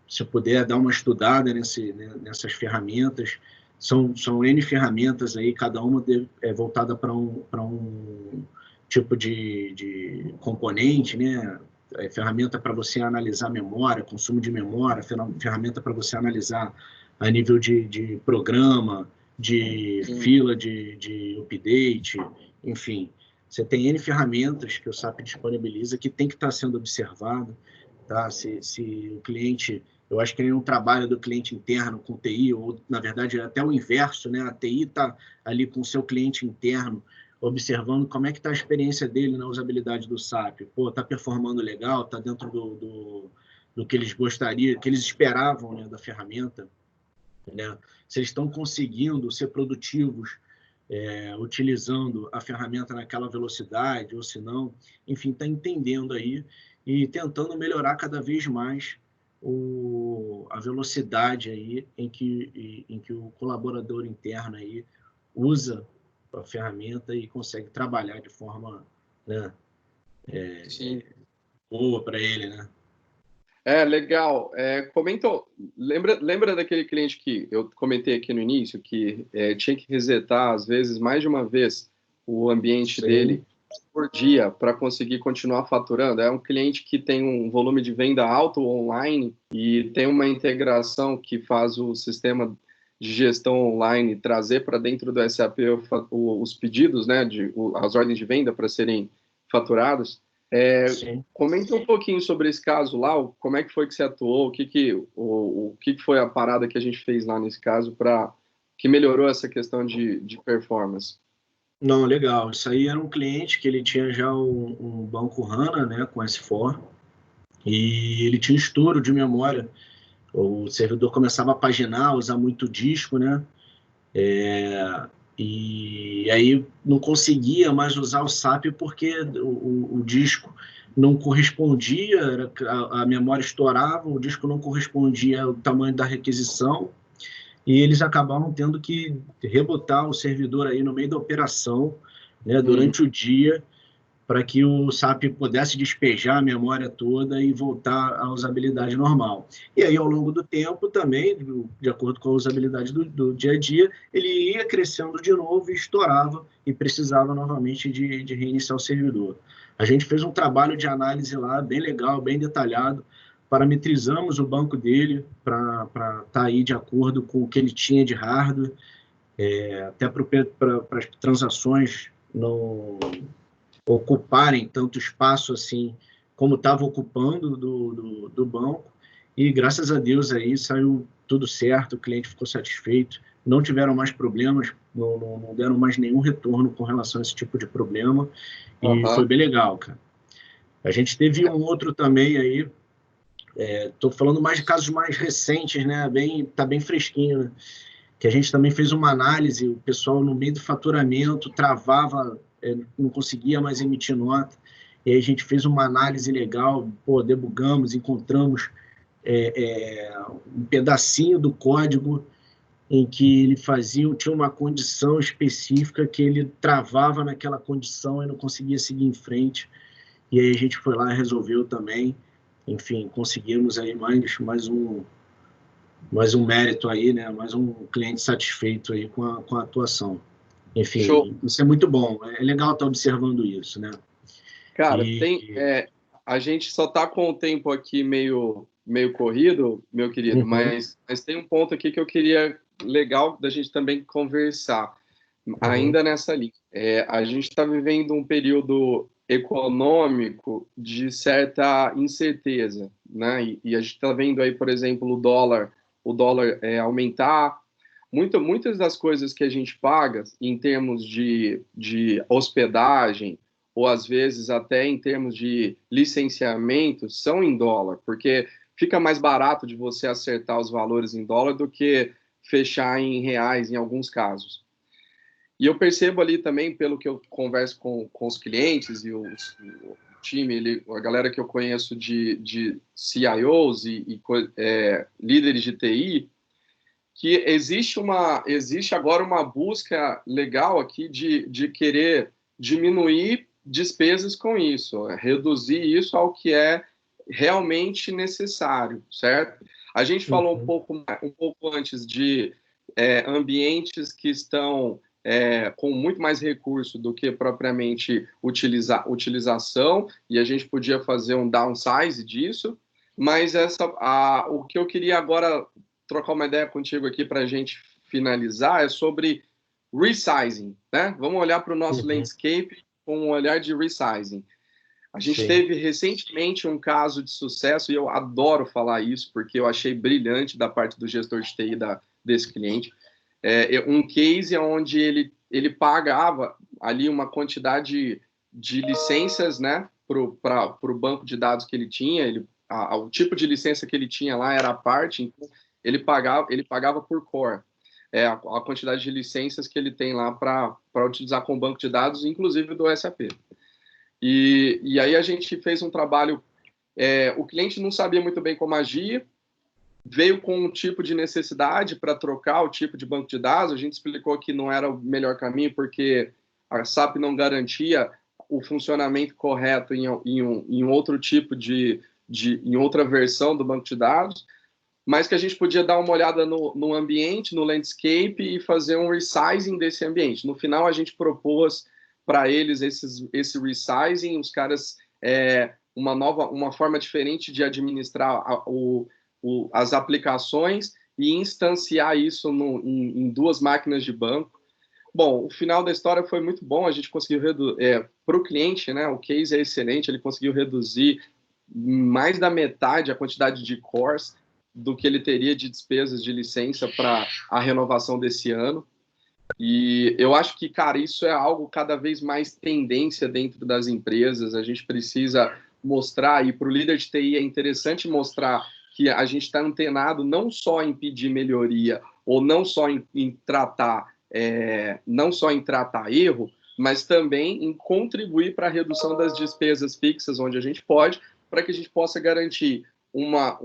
se puder dar uma estudada nessas ferramentas, são N ferramentas aí, cada uma voltada para um tipo de componente, né? Ferramenta para você analisar memória, consumo de memória, ferramenta para você analisar a nível de programa, de fila de update, enfim. Você tem N ferramentas que o SAP disponibiliza que tem que estar sendo observado, tá? Se o cliente... Eu acho que é um trabalho do cliente interno com TI, ou, na verdade, até o inverso, né? A TI está ali com o seu cliente interno, observando como é que está a experiência dele na usabilidade do SAP. Está performando legal, está dentro do que eles gostariam, que eles esperavam, né, da ferramenta, né? Se eles estão conseguindo ser produtivos utilizando a ferramenta naquela velocidade, ou se não, enfim, está entendendo aí e tentando melhorar cada vez mais a velocidade aí em que o colaborador interno aí usa a ferramenta e consegue trabalhar de forma, né, boa para ele, né? Legal. Lembra daquele cliente que eu comentei aqui no início, que tinha que resetar, às vezes, mais de uma vez o ambiente dele por dia para conseguir continuar faturando? É um cliente que tem um volume de venda alto online e tem uma integração que faz o sistema de gestão online trazer para dentro do SAP os pedidos, né, as ordens de venda para serem faturados. Comenta um pouquinho sobre esse caso lá, como é que foi que você atuou, o que foi a parada que a gente fez lá nesse caso que melhorou essa questão de performance. Não, legal. Isso aí era um cliente que ele tinha já um banco HANA, né, com S4, e ele tinha estouro de memória. O servidor começava a paginar, usar muito disco, né? E aí não conseguia mais usar o SAP porque o disco não correspondia, a memória estourava, o disco não correspondia ao tamanho da requisição, e eles acabavam tendo que rebotar o servidor aí no meio da operação, né, durante o dia, para que o SAP pudesse despejar a memória toda e voltar à usabilidade normal. E aí, ao longo do tempo, também, de acordo com a usabilidade do dia a dia, ele ia crescendo de novo e estourava e precisava novamente de reiniciar o servidor. A gente fez um trabalho de análise lá, bem legal, bem detalhado, parametrizamos o banco dele para estar aí de acordo com o que ele tinha de hardware, até para as transações não ocuparem tanto espaço assim como estava ocupando do banco, e graças a Deus aí saiu tudo certo, o cliente ficou satisfeito, não tiveram mais problemas, não deram mais nenhum retorno com relação a esse tipo de problema, e foi bem legal, cara. A gente teve um outro também aí, estou falando mais de casos mais recentes, né? Tá bem fresquinho, né? Que a gente também fez uma análise, o pessoal no meio do faturamento travava, não conseguia mais emitir nota, e aí a gente fez uma análise legal, debugamos, encontramos um pedacinho do código em que ele tinha uma condição específica que ele travava naquela condição e não conseguia seguir em frente, e aí a gente foi lá e resolveu também, enfim, conseguimos aí mais um mérito aí, né? Mais um cliente satisfeito aí com a atuação. Enfim, show. Isso é muito bom. É legal estar observando isso, né? Cara, a gente só está com o tempo aqui meio corrido, meu querido, mas tem um ponto aqui que eu queria legal da gente também conversar, ainda nessa linha. A gente está vivendo um período econômico de certa incerteza, né? E a gente está vendo aí, por exemplo, o dólar aumentar. Muitas das coisas que a gente paga em termos de hospedagem, ou às vezes até em termos de licenciamento, são em dólar, porque fica mais barato de você acertar os valores em dólar do que fechar em reais em alguns casos. E eu percebo ali também, pelo que eu converso com os clientes e o time, a galera que eu conheço de CIOs e líderes de TI, que existe agora uma busca legal aqui de querer diminuir despesas com isso, reduzir isso ao que é realmente necessário, certo? A gente falou um pouco antes de ambientes que estão com muito mais recurso do que propriamente utilização, e a gente podia fazer um downsize disso, mas o que eu queria agora trocar uma ideia contigo aqui para a gente finalizar é sobre resizing, né? Vamos olhar para o nosso landscape com um olhar de resizing. A gente teve recentemente um caso de sucesso, e eu adoro falar isso, porque eu achei brilhante da parte do gestor de TI desse cliente, um case onde ele pagava ali uma quantidade de licenças, né, para o banco de dados que ele tinha, o tipo de licença que ele tinha lá era a parte, então ele pagava por core, a quantidade de licenças que ele tem lá para utilizar com o banco de dados, inclusive do SAP. E aí a gente fez um trabalho, o cliente não sabia muito bem como agir, veio com um tipo de necessidade para trocar o tipo de banco de dados, a gente explicou que não era o melhor caminho, porque a SAP não garantia o funcionamento correto em outro tipo em outra versão do banco de dados, mas que a gente podia dar uma olhada no ambiente, no landscape e fazer um resizing desse ambiente. No final, a gente propôs para eles esse resizing, os caras, uma forma diferente de administrar as aplicações e instanciar isso em 2 máquinas de banco. Bom, o final da história foi muito bom, a gente conseguiu para o cliente, né, o case é excelente, ele conseguiu reduzir mais da metade a quantidade de cores do que ele teria de despesas de licença para a renovação desse ano. E eu acho que, cara, isso é algo cada vez mais tendência dentro das empresas. A gente precisa mostrar, e para o líder de TI é interessante mostrar que a gente está antenado não só em pedir melhoria ou não só em tratar erro, mas também em contribuir para a redução das despesas fixas, onde a gente pode, para que a gente possa garantir uma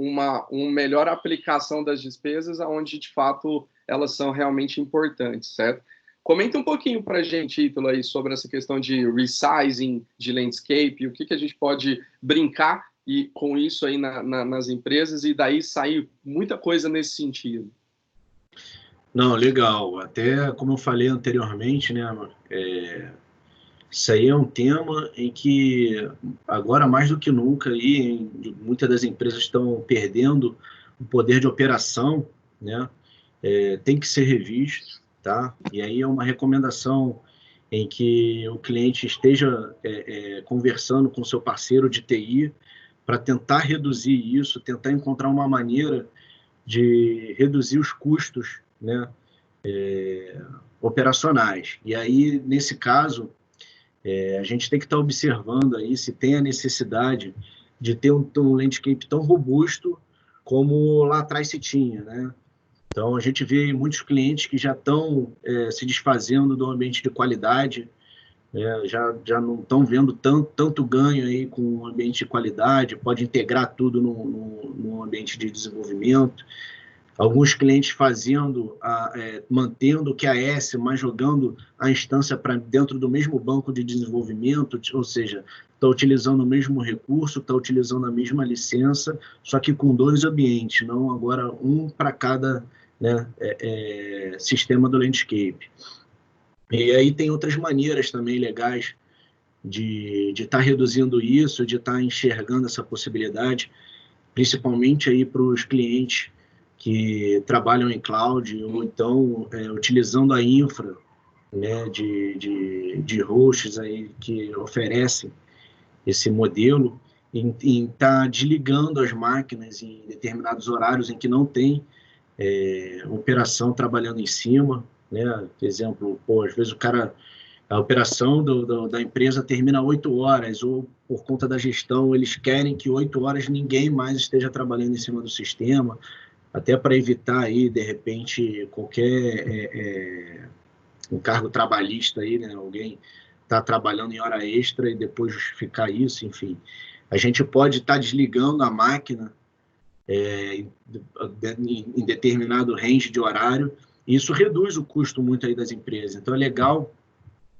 melhor aplicação das despesas, onde, de fato, elas são realmente importantes, certo? Comenta um pouquinho para a gente, Ítalo, aí, sobre essa questão de resizing de landscape, o que a gente pode brincar com isso aí nas empresas, e daí sair muita coisa nesse sentido. Não, legal. Até como eu falei anteriormente, né, isso aí é um tema em que agora mais do que nunca aí, muitas das empresas estão perdendo o poder de operação, né? Tem que ser revisto, tá? E aí é uma recomendação em que o cliente esteja conversando com o seu parceiro de TI para tentar reduzir isso, tentar encontrar uma maneira de reduzir os custos, né, operacionais. E aí, nesse caso, a gente tem que estar observando aí se tem a necessidade de ter um landscape tão robusto como lá atrás se tinha, né? Então, a gente vê muitos clientes que já estão se desfazendo do ambiente de qualidade, já não estão vendo tanto ganho aí com o ambiente de qualidade, pode integrar tudo no ambiente de desenvolvimento. Alguns clientes mantendo o QAS, mas jogando a instância para dentro do mesmo banco de desenvolvimento, ou seja, está utilizando o mesmo recurso, está utilizando a mesma licença, só que com 2 ambientes, não agora um para cada, né, sistema do landscape. E aí tem outras maneiras também legais de estar reduzindo isso, de estar enxergando essa possibilidade, principalmente aí para os clientes que trabalham em cloud ou então utilizando a infra, né, de hosts aí que oferecem esse modelo, em estar desligando as máquinas em determinados horários em que não tem operação trabalhando em cima, né? Por exemplo, às vezes a operação da empresa termina 8 horas, ou por conta da gestão, eles querem que 8 horas ninguém mais esteja trabalhando em cima do sistema, até para evitar aí, de repente, qualquer encargo trabalhista aí, né? Alguém está trabalhando em hora extra e depois justificar isso, enfim. A gente pode estar desligando a máquina em determinado range de horário, e isso reduz o custo muito aí das empresas. Então, é legal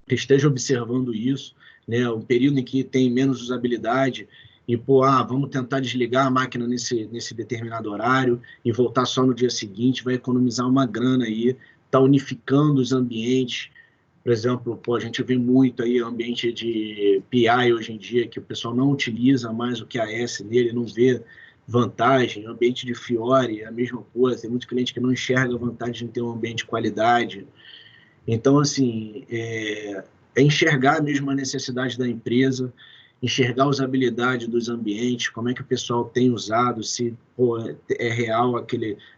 que esteja observando isso, né? Um período em que tem menos usabilidade, e, vamos tentar desligar a máquina nesse determinado horário e voltar só no dia seguinte, vai economizar uma grana aí, está unificando os ambientes. Por exemplo, a gente vê muito aí ambiente de PI hoje em dia, que o pessoal não utiliza mais o QAS nele, não vê vantagem. O ambiente de Fiori é a mesma coisa, tem muito cliente que não enxerga a vantagem de ter um ambiente de qualidade. Então, assim, enxergar mesmo a necessidade da empresa, enxergar a usabilidade dos ambientes, como é que o pessoal tem usado, se é real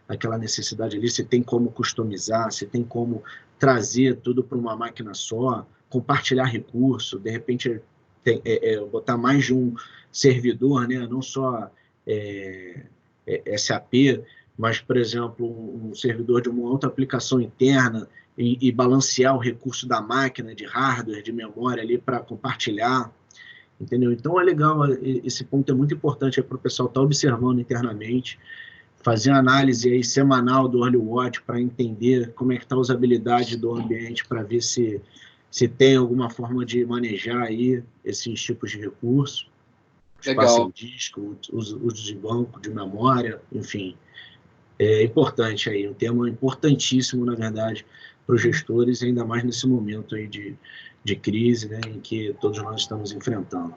aquela necessidade ali, se tem como customizar, se tem como trazer tudo para uma máquina só, compartilhar recurso, de repente botar mais de um servidor, né? Não só SAP, mas, por exemplo, um servidor de uma outra aplicação interna, e balancear o recurso da máquina, de hardware, de memória ali para compartilhar, entendeu? Então é legal, esse ponto é muito importante para o pessoal estar observando internamente, fazer análise aí semanal do Early Watch para entender como é que está a usabilidade do ambiente, para ver se tem alguma forma de manejar aí esses tipos de recursos, espaço em disco, uso de banco, de memória, enfim. É importante aí, um tema importantíssimo, na verdade, para os gestores, ainda mais nesse momento aí de crise, né, em que todos nós estamos enfrentando.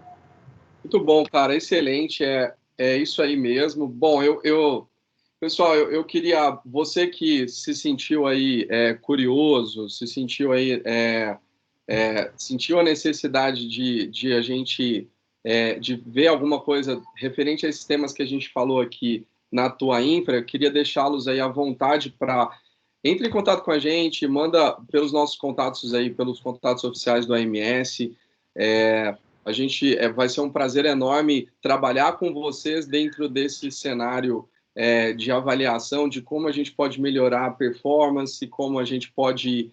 Muito bom, cara, excelente, é isso aí mesmo. Bom, pessoal, eu queria, você que se sentiu aí curioso, se sentiu aí, sentiu a necessidade de a gente, de ver alguma coisa referente a esses temas que a gente falou aqui na tua infra, eu queria deixá-los aí à vontade para entre em contato com a gente, manda pelos nossos contatos aí, pelos contatos oficiais do AMS. A gente vai ser um prazer enorme trabalhar com vocês dentro desse cenário de avaliação de como a gente pode melhorar a performance, como a gente pode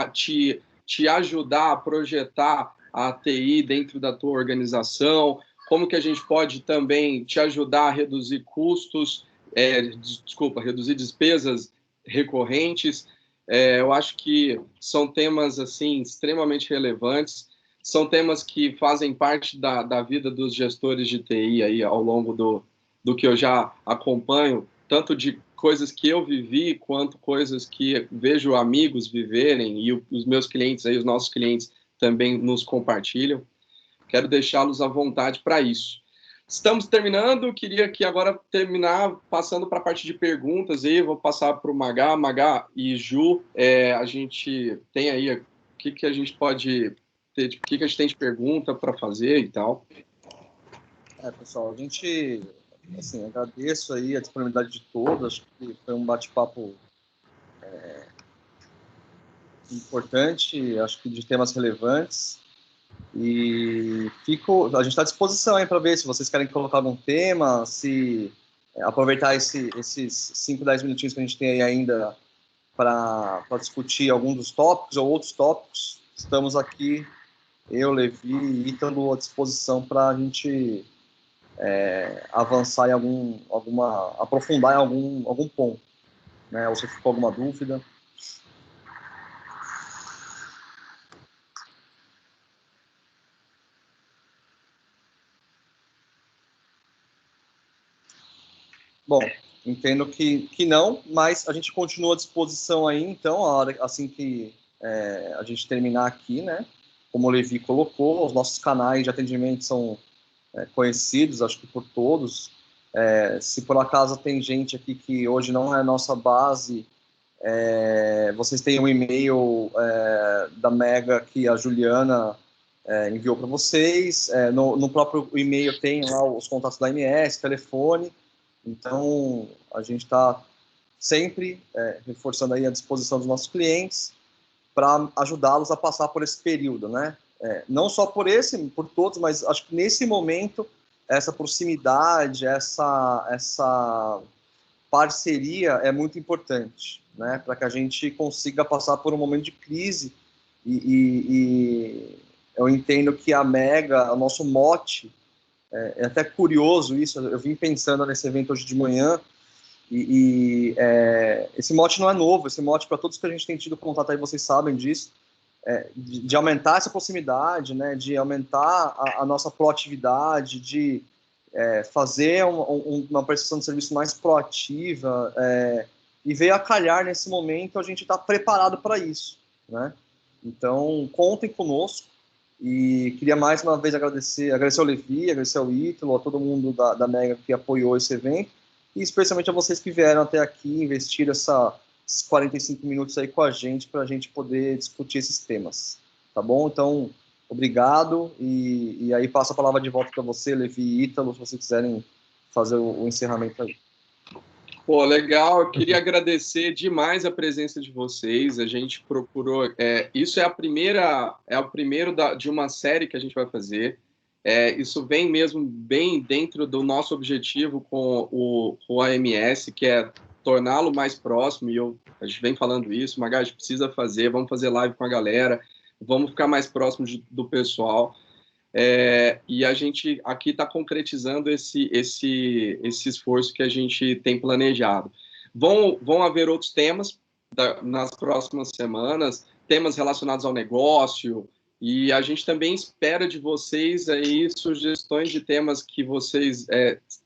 te ajudar a projetar a TI dentro da tua organização, como que a gente pode também te ajudar a reduzir custos, reduzir despesas recorrentes. Eu acho que são temas assim extremamente relevantes, são temas que fazem parte da vida dos gestores de TI aí ao longo do que eu já acompanho, tanto de coisas que eu vivi, quanto coisas que vejo amigos viverem, e os meus clientes aí, os nossos clientes também nos compartilham. Quero deixá-los à vontade para isso. Estamos terminando, queria que agora terminar passando para a parte de perguntas aí, vou passar para o Magá e Ju, a gente tem aí o que a gente pode ter, o que a gente tem de pergunta para fazer e tal. Pessoal, a gente, assim, agradeço aí a disponibilidade de todos, acho que foi um bate-papo importante, acho que de temas relevantes. E a gente está à disposição aí para ver se vocês querem colocar algum tema, se aproveitar esses 5, 10 minutinhos que a gente tem aí ainda para discutir algum dos tópicos ou outros tópicos. Estamos aqui, eu, Levi e Ítalo, à disposição para a gente avançar em aprofundar em algum ponto, né? Ou se ficou alguma dúvida. Bom, entendo que não, mas a gente continua à disposição aí, então, assim que a gente terminar aqui, né? Como o Levi colocou, os nossos canais de atendimento são conhecidos, acho que por todos. Se por acaso tem gente aqui que hoje não é nossa base, vocês têm um e-mail da Mega que a Juliana enviou para vocês. No próprio e-mail tem lá os contatos da MS, telefone. Então, a gente está sempre reforçando aí a disposição dos nossos clientes para ajudá-los a passar por esse período, né? Não só por todos, mas acho que nesse momento, essa proximidade, essa parceria é muito importante, né? Para que a gente consiga passar por um momento de crise e eu entendo que a Mega, o nosso mote, é até curioso isso, eu vim pensando nesse evento hoje de manhã, esse mote não é novo, esse mote para todos que a gente tem tido contato aí, vocês sabem disso, de aumentar essa proximidade, né, de aumentar a nossa proatividade, de fazer uma prestação de serviço mais proativa, e veio a calhar nesse momento a gente está preparado para isso, né? Então, contem conosco. E queria mais uma vez agradecer ao Levi, agradecer ao Ítalo, a todo mundo da Mega que apoiou esse evento, e especialmente a vocês que vieram até aqui, investir esses 45 minutos aí com a gente, para a gente poder discutir esses temas, tá bom? Então, obrigado, e aí passo a palavra de volta para você, Levi e Ítalo, se vocês quiserem fazer o encerramento aí. Pô, legal, eu queria agradecer demais a presença de vocês, a gente procurou, isso é o primeiro de uma série que a gente vai fazer, isso vem mesmo bem dentro do nosso objetivo com o AMS, que é torná-lo mais próximo, e a gente vem falando isso, Magá, a gente precisa fazer, vamos fazer live com a galera, vamos ficar mais próximo do pessoal. E a gente aqui está concretizando esse esforço que a gente tem planejado. Vão haver outros temas nas próximas semanas, temas relacionados ao negócio, e a gente também espera de vocês aí sugestões de temas que vocês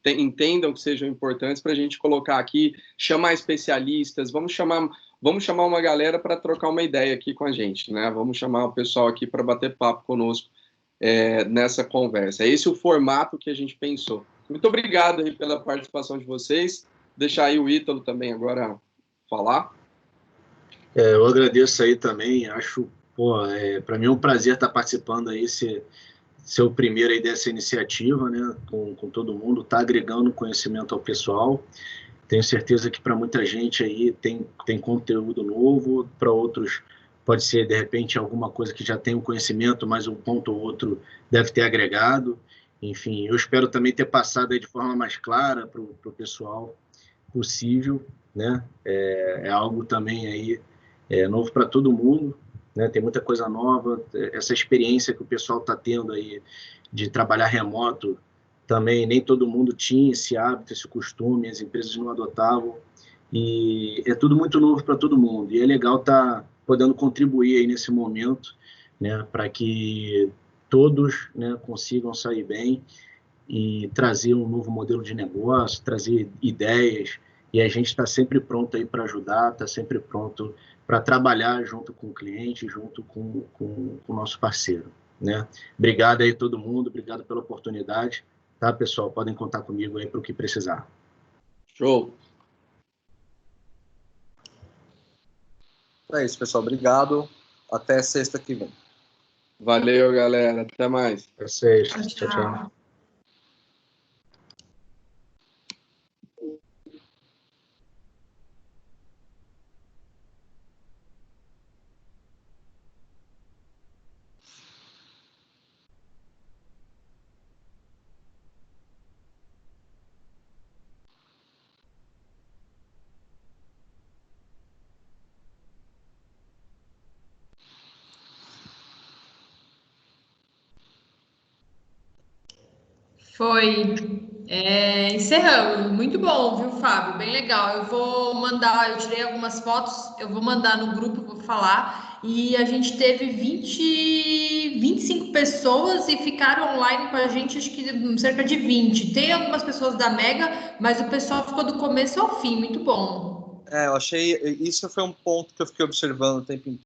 entendam que sejam importantes para a gente colocar aqui, chamar especialistas, vamos chamar uma galera para trocar uma ideia aqui com a gente, né? Vamos chamar o pessoal aqui para bater papo conosco nessa conversa. É esse o formato que a gente pensou. Muito obrigado aí pela participação de vocês. Deixar aí o Ítalo também agora falar. Eu agradeço aí também. Acho, para mim é um prazer estar participando aí, ser o primeiro aí dessa iniciativa, né, com todo mundo, tá agregando conhecimento ao pessoal. Tenho certeza que para muita gente aí tem conteúdo novo, para outros pode ser, de repente, alguma coisa que já tem um conhecimento, mas um ponto ou outro deve ter agregado. Enfim, eu espero também ter passado aí de forma mais clara para o pessoal possível, né? É algo também aí novo para todo mundo, né? Tem muita coisa nova, essa experiência que o pessoal está tendo aí de trabalhar remoto, também nem todo mundo tinha esse hábito, esse costume, as empresas não adotavam, e é tudo muito novo para todo mundo, e é legal estar podendo contribuir aí nesse momento, né? Para que todos, né, consigam sair bem e trazer um novo modelo de negócio, trazer ideias, e a gente está sempre pronto aí para ajudar, está sempre pronto para trabalhar junto com o cliente, junto com o nosso parceiro, né? Obrigado aí todo mundo, obrigado pela oportunidade, tá, pessoal? Podem contar comigo aí para o que precisar. Show! É isso, pessoal. Obrigado. Até sexta que vem. Valeu, galera. Até mais. Até sexta. Tchau, tchau. Foi. Encerramos. Muito bom, viu, Fábio? Bem legal. Eu vou mandar, eu tirei algumas fotos, eu vou mandar no grupo, vou falar. E a gente teve 25 pessoas e ficaram online com a gente, acho que cerca de 20. Tem algumas pessoas da Mega, mas o pessoal ficou do começo ao fim. Muito bom. Eu achei... Isso foi um ponto que eu fiquei observando o tempo inteiro.